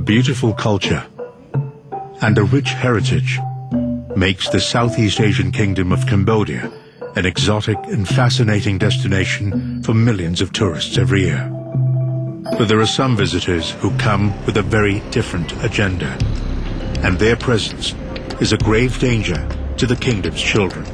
beautiful culture and a rich heritage makes the Southeast Asian kingdom of Cambodia an exotic and fascinating destination for millions of tourists every year. But there are some visitors who come with a very different agenda, and their presence is a grave danger to the kingdom's children.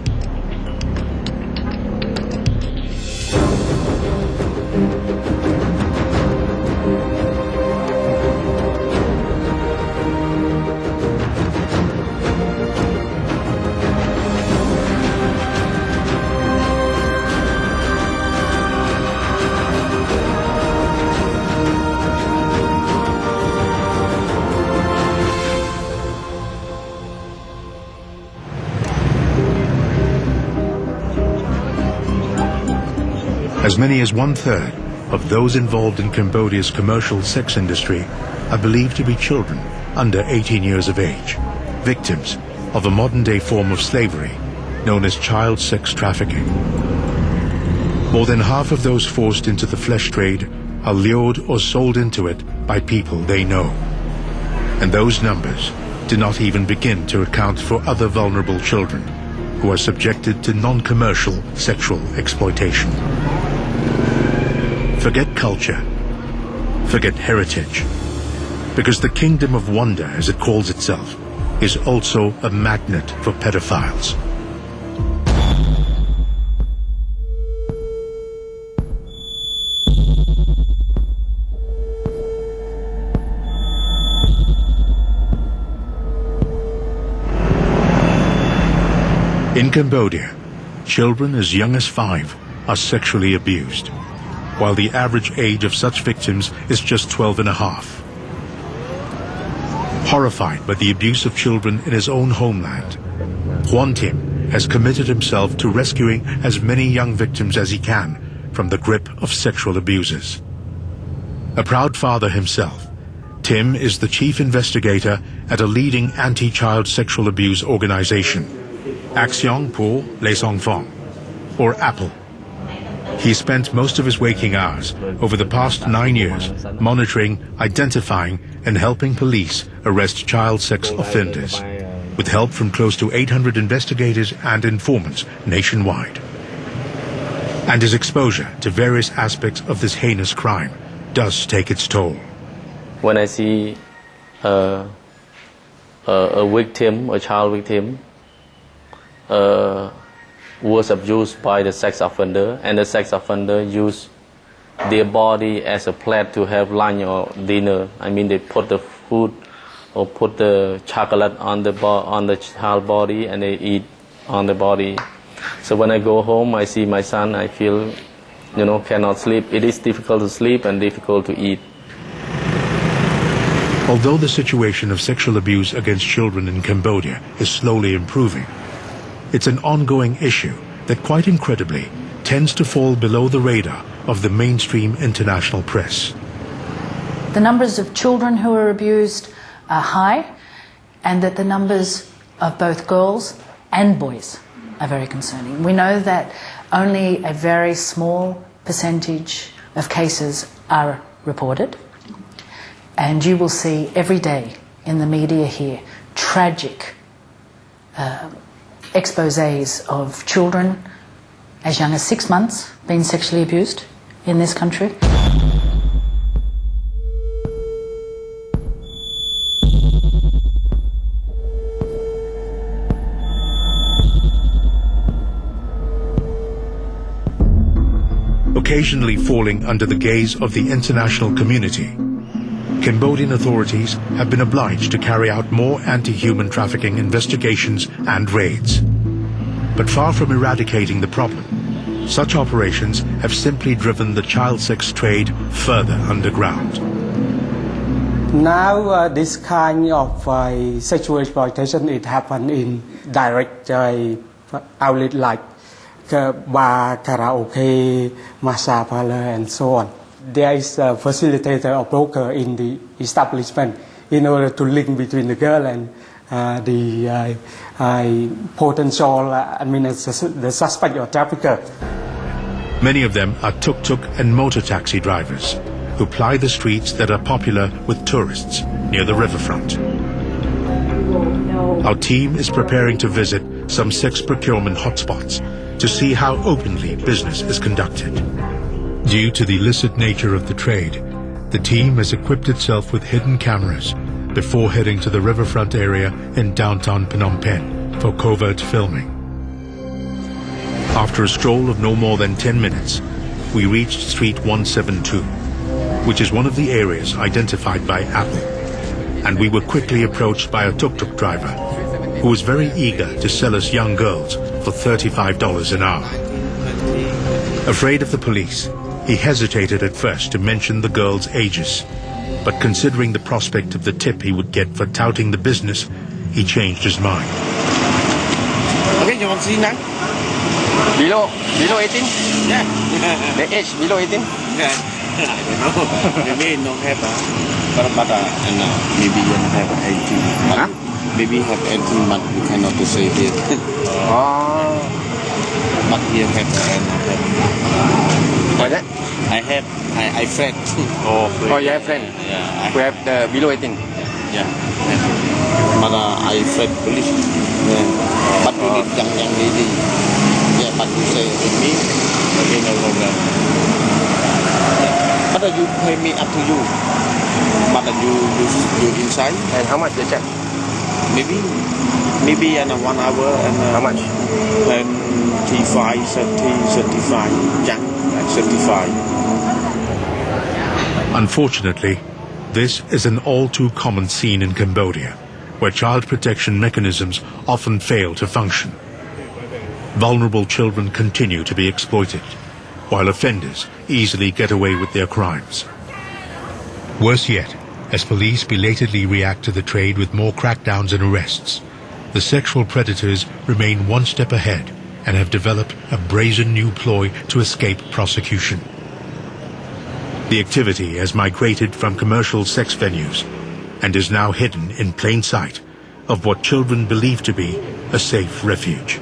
As many as 1/3 of those involved in Cambodia's commercial sex industry are believed to be children under 18 years of age, victims of a modern-day form of slavery known as child sex trafficking. More than half of those forced into the flesh trade are lured or sold into it by people they know. And those numbers do not even begin to account for other vulnerable children who are subjected to non-commercial sexual exploitation. Forget culture, forget heritage, because the Kingdom of Wonder, as it calls itself, is also a magnet for pedophiles. In Cambodia, children as young as 5 are sexually abused, while the average age of such victims is just 12 and a half. Horrified by the abuse of children in his own homeland, Huan Tim has committed himself to rescuing as many young victims as he can from the grip of sexual abusers. A proud father himself, Tim is the chief investigator at a leading anti-child sexual abuse organization, Action pour les Enfants, or APPLE. He spent most of his waking hours over the past 9 years monitoring, identifying, and helping police arrest child sex offenders, with help from close to 800 investigators and informants nationwide. And his exposure to various aspects of this heinous crime does take its toll. When I see a victim, a child victim, was abused by the sex offender, and the sex offender used their body as a plate to have lunch or dinner. I mean, they put the food or put the chocolate on the child body, and they eat on the body. So when I go home, I see my son, I feel, cannot sleep. It is difficult to sleep and difficult to eat. Although the situation of sexual abuse against children in Cambodia is slowly improving, it's an ongoing issue that, quite incredibly, tends to fall below the radar of the mainstream international press. The numbers of children who are abused are high, and that the numbers of both girls and boys are very concerning. We know that only a very small percentage of cases are reported, and you will see every day in the media here tragic exposés of children as young as 6 months being sexually abused in this country. Occasionally falling under the gaze of the international community, Cambodian authorities have been obliged to carry out more anti-human trafficking investigations and raids. But far from eradicating the problem, such operations have simply driven the child sex trade further underground. Now this kind of sexual exploitation, it happens in direct outlet like bar, karaoke, massage parlor, and so on. There is a facilitator or broker in the establishment in order to link between the girl and the potential, the suspect or trafficker. Many of them are tuk-tuk and motor taxi drivers who ply the streets that are popular with tourists near the riverfront. Our team is preparing to visit some sex procurement hotspots to see how openly business is conducted. Due to the illicit nature of the trade, the team has equipped itself with hidden cameras before heading to the riverfront area in downtown Phnom Penh for covert filming. After a stroll of no more than 10 minutes, we reached Street 172, which is one of the areas identified by Apple, and we were quickly approached by a tuk-tuk driver who was very eager to sell us young girls for $35 an hour. Afraid of the police, he hesitated at first to mention the girls' ages, but considering the prospect of the tip he would get for touting the business, he changed his mind. Okay, you want to see now? Below 18? Yeah. The age below 18? Yeah. I don't know. Maybe don't have but maybe you don't have 18. Huh? Maybe have 18, but you cannot to say here. Oh. But here have What that? I friend. Oh, you have friend? Yeah. We have the below 18? Yeah. But I friend police. Yeah. But you need young lady. Yeah, but you say with me, okay, no problem. But you pay me up to you. But you inside. And how much they check? Maybe in 1 hour and how much? 25, 35. Yeah, 35. Unfortunately, this is an all too common scene in Cambodia, where child protection mechanisms often fail to function. Vulnerable children continue to be exploited, while offenders easily get away with their crimes. Worse yet, as police belatedly react to the trade with more crackdowns and arrests, the sexual predators remain one step ahead and have developed a brazen new ploy to escape prosecution. The activity has migrated from commercial sex venues and is now hidden in plain sight of what children believe to be a safe refuge.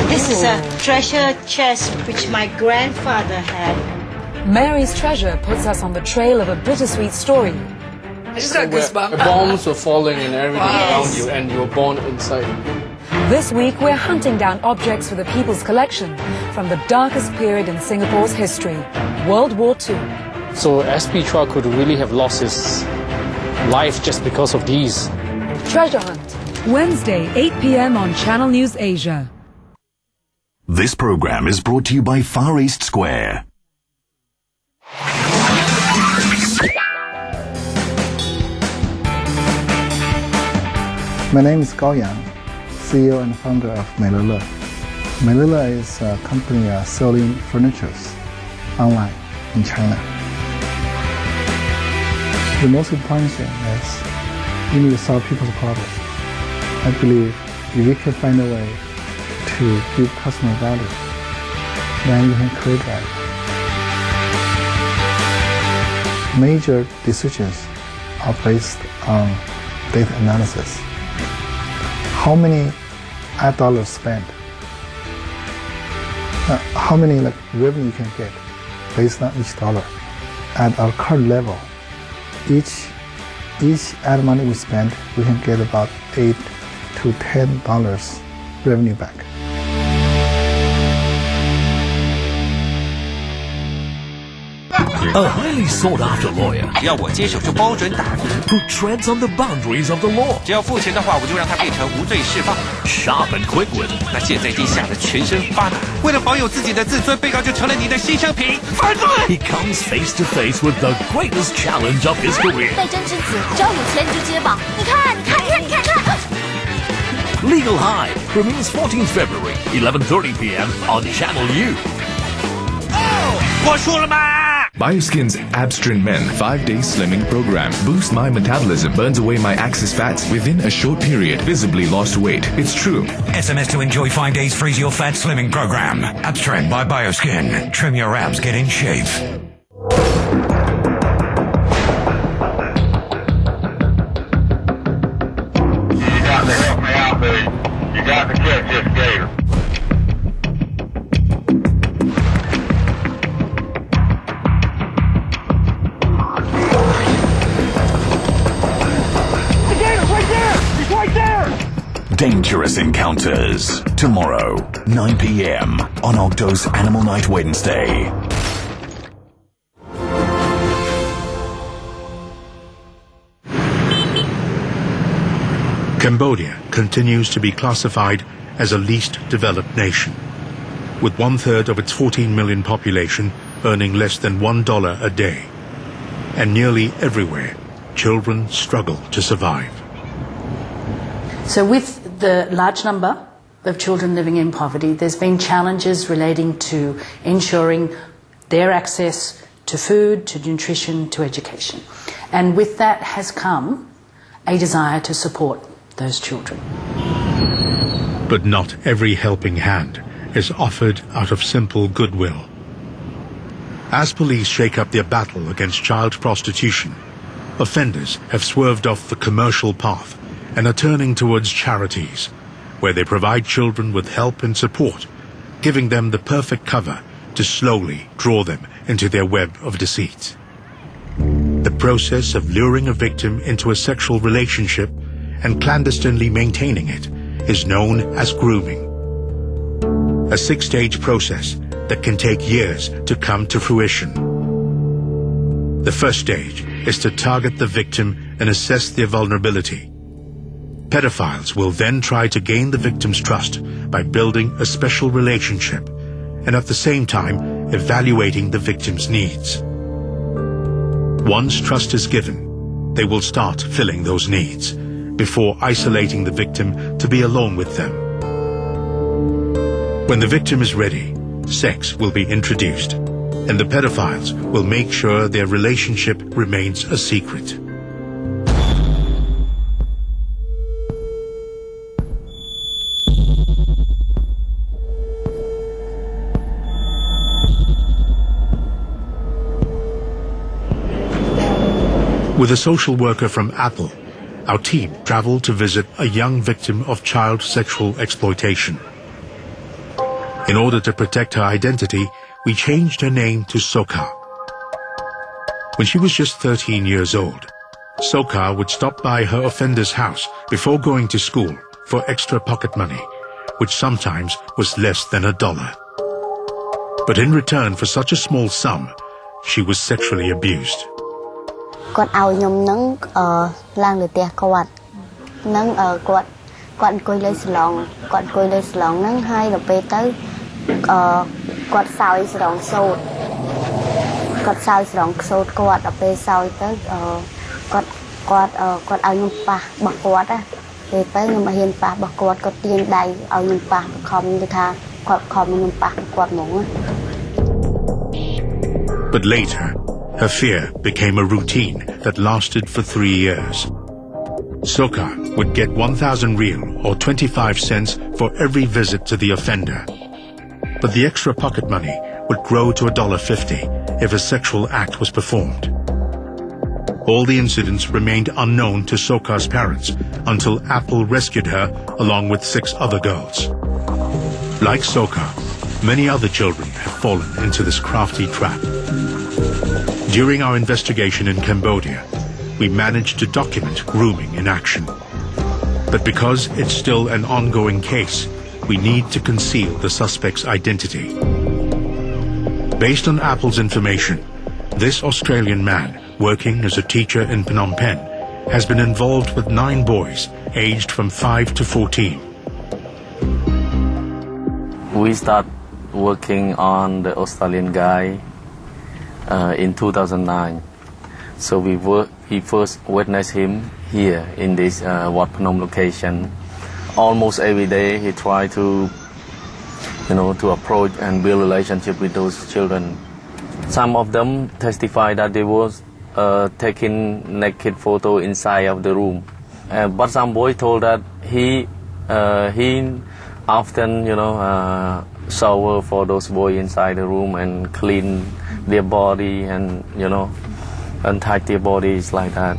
This is a treasure chest which my grandfather had. Mary's treasure puts us on the trail of a bittersweet story. I just got goosebumps. The bombs were falling and everything around you, and you were born inside. This week, we're hunting down objects for the People's Collection from the darkest period in Singapore's history, World War II. So SP Chua could really have lost his life just because of these. Treasure Hunt, Wednesday, 8 p.m. on Channel NewsAsia. This program is brought to you by Far East Square. My name is Gao Yang, CEO and founder of Meilele. Meilele is a company selling furniture online in China. The most important thing is you need to solve people's problems. I believe if you can find a way to give customer value, then you can create value. Major decisions are based on data analysis. How many ad dollars spent? How many revenue you can get based on each dollar? At our current level, each ad money we spend, we can get about $8 to $10 revenue back. A highly sought-after lawyer 只要我接手就包准打赢 who treads on the boundaries of the law. 只要付钱的话，我就让他变成无罪释放。 Sharp and quick-witted. 那现在地吓得全身发抖。为了保有自己的自尊，被告就成了你的牺牲品。犯罪！ He comes face to face with the greatest challenge of his career. 代真之子，只要有钱你就接吧。你看。 Legal High premieres 14th February, 11:30 p.m. on Channel U. 我输了吗？ Bioskin's Abstrin Men 5-day slimming program boosts my metabolism, burns away my excess fats within a short period, visibly lost weight. It's true. SMS to enjoy 5 days freeze your fat slimming program. Abstrin by Bioskin. Trim your abs, get in shape. You got to help me out, dude. You got to catch this gator. Encounters, tomorrow, 9 p.m. on Octo's Animal Night Wednesday. Cambodia continues to be classified as a least developed nation, with 1/3 of its 14 million population earning less than $1 a day. And nearly everywhere, children struggle to survive. So with the large number of children living in poverty, there's been challenges relating to ensuring their access to food, to nutrition, to education. And with that has come a desire to support those children. But not every helping hand is offered out of simple goodwill. As police shake up their battle against child prostitution, offenders have swerved off the commercial path and are turning towards charities, where they provide children with help and support, giving them the perfect cover to slowly draw them into their web of deceit. The process of luring a victim into a sexual relationship and clandestinely maintaining it is known as grooming. A 6-stage process that can take years to come to fruition. The first stage is to target the victim and assess their vulnerability. Pedophiles will then try to gain the victim's trust by building a special relationship and at the same time evaluating the victim's needs. Once trust is given, they will start filling those needs before isolating the victim to be alone with them. When the victim is ready, sex will be introduced, and the pedophiles will make sure their relationship remains a secret. With a social worker from Apple, our team traveled to visit a young victim of child sexual exploitation. In order to protect her identity, we changed her name to Soka. When she was just 13 years old, Soka would stop by her offender's house before going to school for extra pocket money, which sometimes was less than $1. But in return for such a small sum, she was sexually abused. គាត់ឲ្យខ្ញុំនឹងឡើងលើផ្ទះគាត់នឹងគាត់អង្គុយលើសាឡុងគាត់អង្គុយលើសាឡុងហ្នឹងហើយដល់ពេលទៅគាត់សោយស្រង់សូត្រគាត់សោយស្រង់សូត្រគាត់ដល់ពេលសោយទៅគាត់ឲ្យខ្ញុំប៉ះរបស់គាត់ណាពេលទៅខ្ញុំមកហ៊ានប៉ះរបស់គាត់គាត់ទាញដៃឲ្យខ្ញុំប៉ះបខំទៅថាគាត់ខំខ្ញុំប៉ះគាត់ហ្មង But later her fear became a routine that lasted for 3 years. Soka would get 1,000 riel or 25 cents for every visit to the offender. But the extra pocket money would grow to $1.50 if a sexual act was performed. All the incidents remained unknown to Soka's parents until Apple rescued her along with 6 other girls. Like Soka, many other children have fallen into this crafty trap. During our investigation in Cambodia, we managed to document grooming in action. But because it's still an ongoing case, we need to conceal the suspect's identity. Based on Apple's information, this Australian man, working as a teacher in Phnom Penh, has been involved with 9 boys aged from 5 to 14. We start working on the Australian guy in 2009. So we first witnessed him here in this Wat Phnom location. Almost every day he tried to approach and build relationship with those children. Some of them testify that they was taking naked photo inside of the room. But some boy told that he often shower for those boys inside the room and clean their body and untie their bodies like that.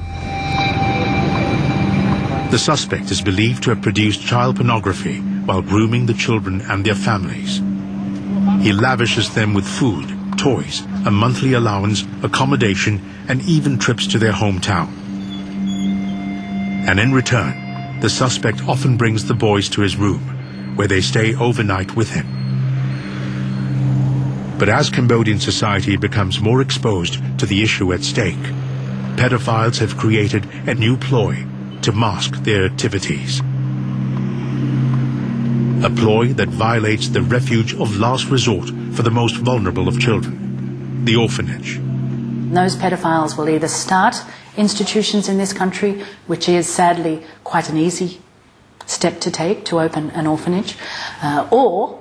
The suspect is believed to have produced child pornography while grooming the children and their families. He lavishes them with food, toys, a monthly allowance, accommodation, and even trips to their hometown. And in return, the suspect often brings the boys to his room where they stay overnight with him. But as Cambodian society becomes more exposed to the issue at stake, pedophiles have created a new ploy to mask their activities. A ploy that violates the refuge of last resort for the most vulnerable of children, the orphanage. Those pedophiles will either start institutions in this country, which is sadly quite an easy step to take to open an orphanage, or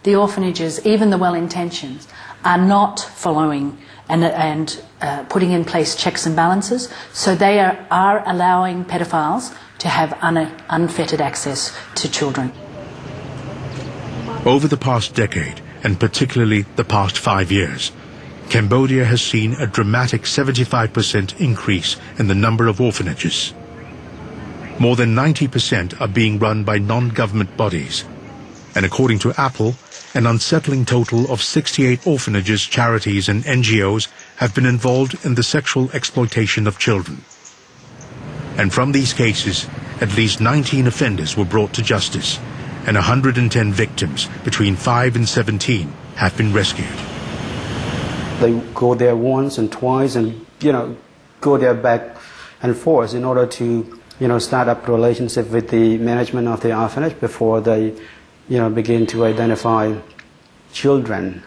the orphanages, even the well-intentioned, are not following and putting in place checks and balances, so they are allowing pedophiles to have unfettered access to children. Over the past decade, and particularly the past 5 years, Cambodia has seen a dramatic 75% increase in the number of orphanages. More than 90% are being run by non-government bodies, and according to Apple, an unsettling total of 68 orphanages, charities and NGOs have been involved in the sexual exploitation of children. And from these cases, at least 19 offenders were brought to justice, and 110 victims between 5 and 17 have been rescued. They go there once and twice and, go there back and forth in order to, start up a relationship with the management of the orphanage before they, begin to identify children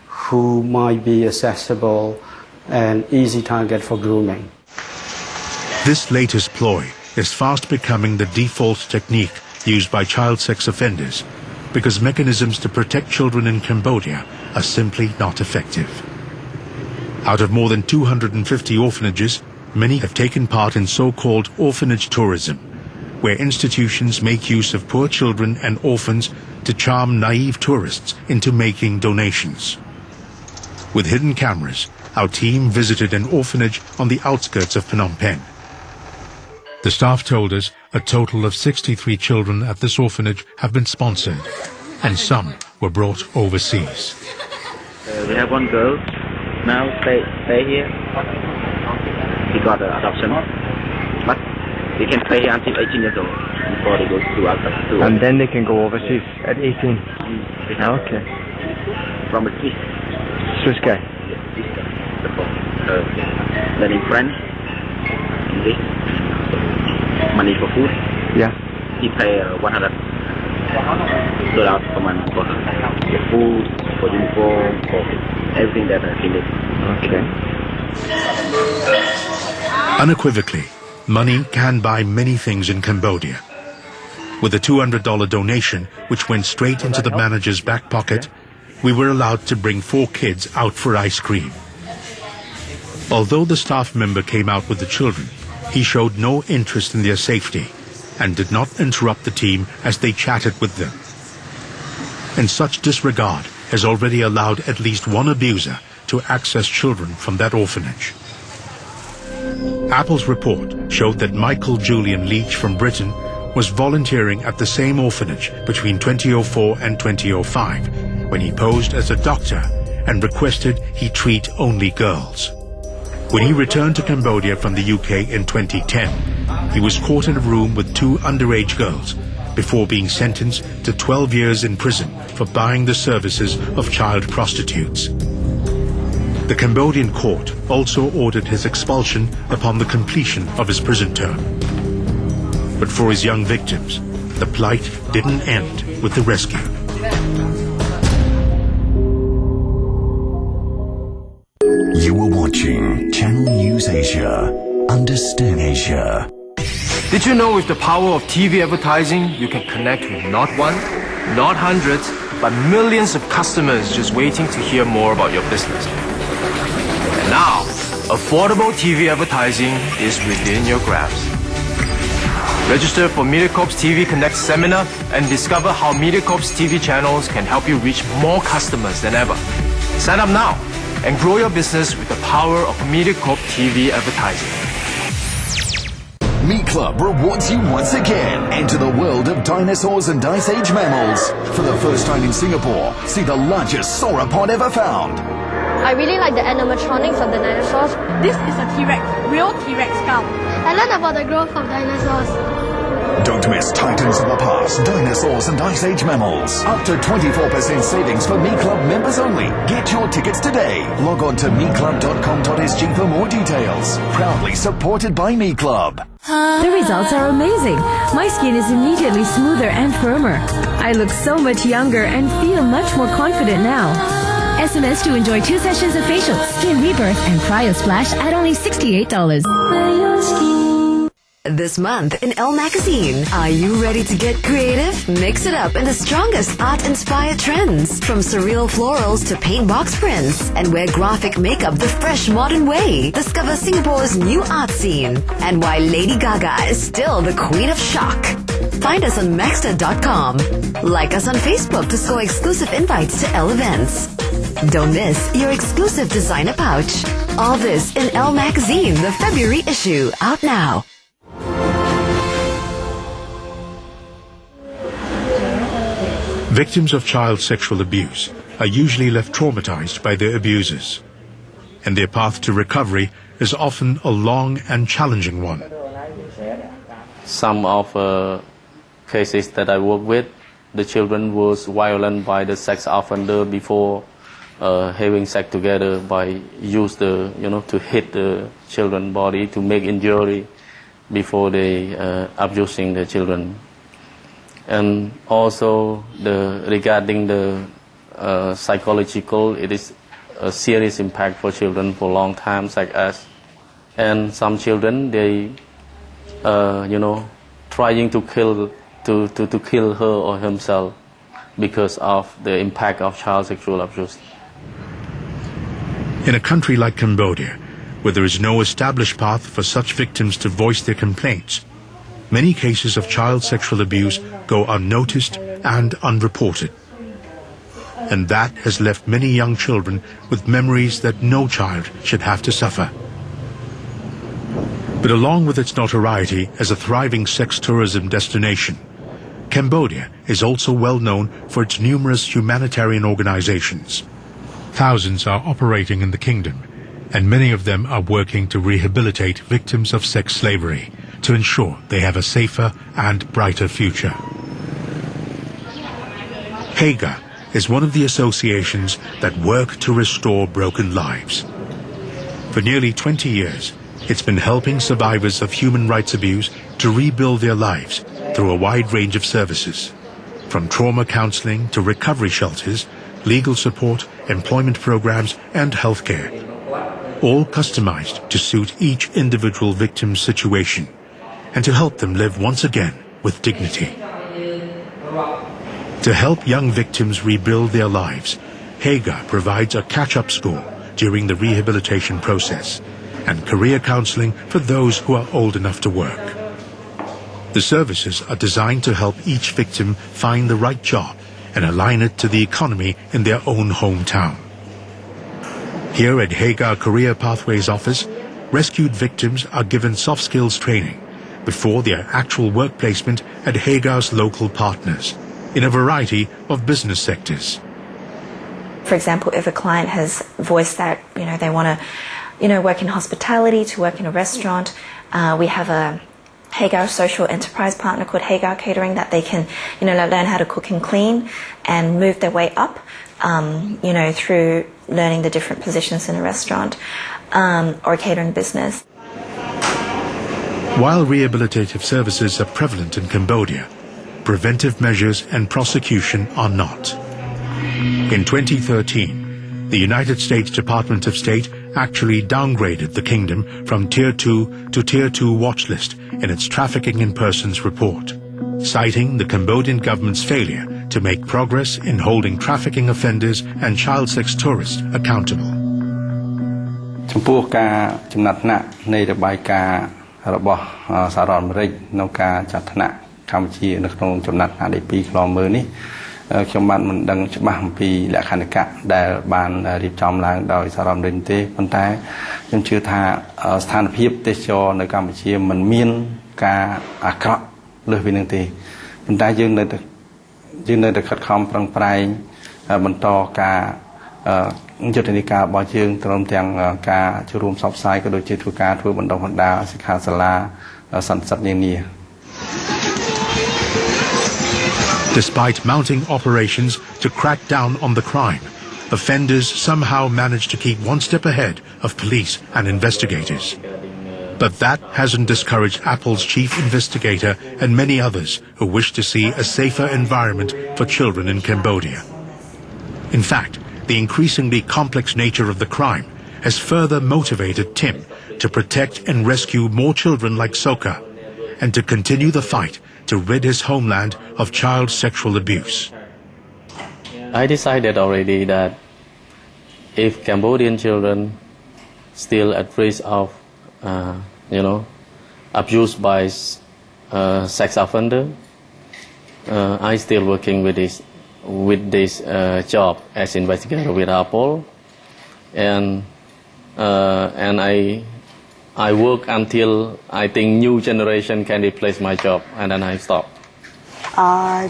who might be accessible and easy target for grooming. This latest ploy is fast becoming the default technique used by child sex offenders because mechanisms to protect children in Cambodia are simply not effective. Out of more than 250 orphanages, many have taken part in so-called orphanage tourism, where institutions make use of poor children and orphans to charm naive tourists into making donations. With hidden cameras, our team visited an orphanage on the outskirts of Phnom Penh. The staff told us a total of 63 children at this orphanage have been sponsored, and some were brought overseas. We have one girl now stay here. She got adoption, but they can stay here until 18 years old before they go to outside. And then they can go overseas at 18? Okay. From a Swiss. Swiss guy? Learning French, English, money for food. Yeah. He pay $100 per month for food, for uniform, for everything that he needs. Okay. Unequivocally, money can buy many things in Cambodia. With a $200 donation, which went straight into the manager's back pocket, we were allowed to bring 4 kids out for ice cream. Although the staff member came out with the children, he showed no interest in their safety and did not interrupt the team as they chatted with them. And such disregard has already allowed at least one abuser to access children from that orphanage. Apple's report showed that Michael Julian Leach from Britain was volunteering at the same orphanage between 2004 and 2005 when he posed as a doctor and requested he treat only girls. When he returned to Cambodia from the UK in 2010, he was caught in a room with 2 underage girls before being sentenced to 12 years in prison for buying the services of child prostitutes. The Cambodian court also ordered his expulsion upon the completion of his prison term. But for his young victims, the plight didn't end with the rescue. You were watching Channel NewsAsia. Understand Asia. Did you know with the power of TV advertising, you can connect with not one, not hundreds, but millions of customers just waiting to hear more about your business? And now, affordable TV advertising is within your grasp. Register for MediaCorp's TV Connect seminar and discover how MediaCorp's TV channels can help you reach more customers than ever. Sign up now and grow your business with the power of MediaCorp TV advertising. Meat Club rewards you once again. Enter the world of dinosaurs and Ice Age mammals. For the first time in Singapore, see the largest sauropod ever found. I really like the animatronics of the dinosaurs. This is a T-Rex, real T-Rex skull. I learned about the growth of dinosaurs. Don't miss Titans of the Past, Dinosaurs and Ice Age Mammals. Up to 24% savings for Me Club members only. Get your tickets today. Log on to meclub.com.sg for more details. Proudly supported by Me Club. The results are amazing. My skin is immediately smoother and firmer. I look so much younger and feel much more confident now. SMS to enjoy 2 sessions of facial, skin rebirth, and cryo splash at only $68. This month in Elle Magazine, are you ready to get creative? Mix it up in the strongest art-inspired trends, from surreal florals to paint box prints, and wear graphic makeup the fresh modern way. Discover Singapore's new art scene and why Lady Gaga is still the queen of shock. Find us on Maxter.com. Like us on Facebook to score exclusive invites to Elle events. Don't miss your exclusive designer pouch. All this in Elle Magazine, the February issue, out now. Victims of child sexual abuse are usually left traumatized by their abusers, and their path to recovery is often a long and challenging one. Some of cases that I work with, the children was violent by the sex offender before having sex together, by use to hit the children body to make injury before they abusing the children. And also regarding the psychological, it is a serious impact for children for a long time, like us. And some children, they trying to kill her or himself because of the impact of child sexual abuse. In a country like Cambodia, where there is no established path for such victims to voice their complaints, many cases of child sexual abuse go unnoticed and unreported. And that has left many young children with memories that no child should have to suffer. But along with its notoriety as a thriving sex tourism destination, Cambodia is also well known for its numerous humanitarian organizations. Thousands are operating in the kingdom, and many of them are working to rehabilitate victims of sex slavery, to ensure they have a safer and brighter future. HAGA is one of the associations that work to restore broken lives. For nearly 20 years, it's been helping survivors of human rights abuse to rebuild their lives through a wide range of services, from trauma counseling to recovery shelters, legal support, employment programs, and healthcare, all customized to suit each individual victim's situation and to help them live once again with dignity. To help young victims rebuild their lives, HAGA provides a catch-up school during the rehabilitation process and career counseling for those who are old enough to work. The services are designed to help each victim find the right job and align it to the economy in their own hometown. Here at HAGA Career Pathways Office, rescued victims are given soft skills training before their actual work placement at HAGA's local partners in a variety of business sectors. For example, if a client has voiced that they want to work in hospitality, to work in a restaurant, we have a HAGA social enterprise partner called HAGA Catering that they can learn how to cook and clean and move their way up through learning the different positions in a restaurant or a catering business. While rehabilitative services are prevalent in Cambodia, preventive measures and prosecution are not. In 2013, the United States Department of State actually downgraded the kingdom from Tier 2 to Tier 2 watch list in its Trafficking in Persons report, citing the Cambodian government's failure to make progress in holding trafficking offenders and child sex tourists accountable. ចំពោះការចំណាត់ថ្នាក់នៃរបាយការណ៍របស់សហរដ្ឋអាមេរិកនៅការចាត់ថ្នាក់កម្ពុជានៅក្នុងចំណាត់ថ្នាក់ទី2ខ្លមមើលនេះខ្ញុំបានមិនដឹងច្បាស់អំពីលក្ខន្តិកៈដែលបានរៀបចំឡើងដោយសហរដ្ឋអាមេរិកទេប៉ុន្តែខ្ញុំជឿថាស្ថានភាពទេសចរនៅកម្ពុជាមិនមានការអាក្រក់លើសពីនឹងទេប៉ុន្តែយើងនៅតែខិតខំប្រឹងប្រែងបន្តការយុទ្ធនាការរបស់យើងព្រមទាំងការចូលរួមផ្សព្វផ្សាយក៏ដូចជាធ្វើការធ្វើបណ្ដុះបណ្ដាលសិក្ខាសាលាសន្តិសិទ្ធិនានា Despite mounting operations to crack down on the crime, offenders somehow manage to keep one step ahead of police and investigators. But that hasn't discouraged Apple's chief investigator and many others who wish to see a safer environment for children in Cambodia. In fact, the increasingly complex nature of the crime has further motivated Tim to protect and rescue more children like Soka and to continue the fight to rid his homeland of child sexual abuse. I decided already that if Cambodian children still at risk of, abuse by sex offender, I still working with this job as investigator with Apple, and I work until I think new generation can replace my job, and then I stop.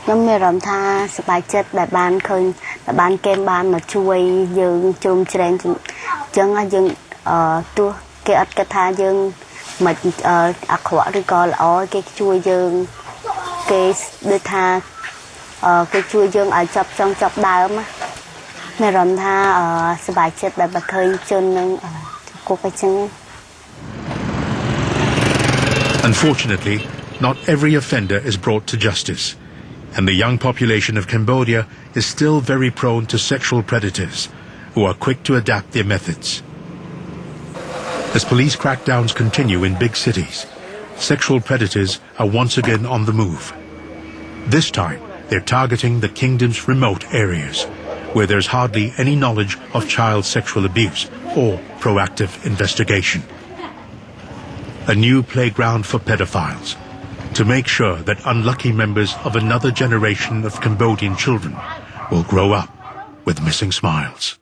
ខ្ញុំមានអារម្មណ៍ថាសប្បាយចិត្តដែលបានឃើញដែលបានគេបានមកជួយយើងជ្រុំជ្រែងអញ្ចឹងយើងទោះគេអត់គិតថាយើងមិនអាក្រក់ឬក៏ល្អគេជួយយើងគេដូចថាគេជួយយើងឲ្យចាប់ចង់ចាប់ដើមមានអារម្មណ៍ថាសប្បាយចិត្តដែលបានឃើញជននឹងគុកអញ្ចឹង Unfortunately, not every offender is brought to justice, and the young population of Cambodia is still very prone to sexual predators who are quick to adapt their methods. As police crackdowns continue in big cities, sexual predators are once again on the move. This time, they're targeting the kingdom's remote areas, where there's hardly any knowledge of child sexual abuse or proactive investigation. A new playground for pedophiles, to make sure that unlucky members of another generation of Cambodian children will grow up with missing smiles.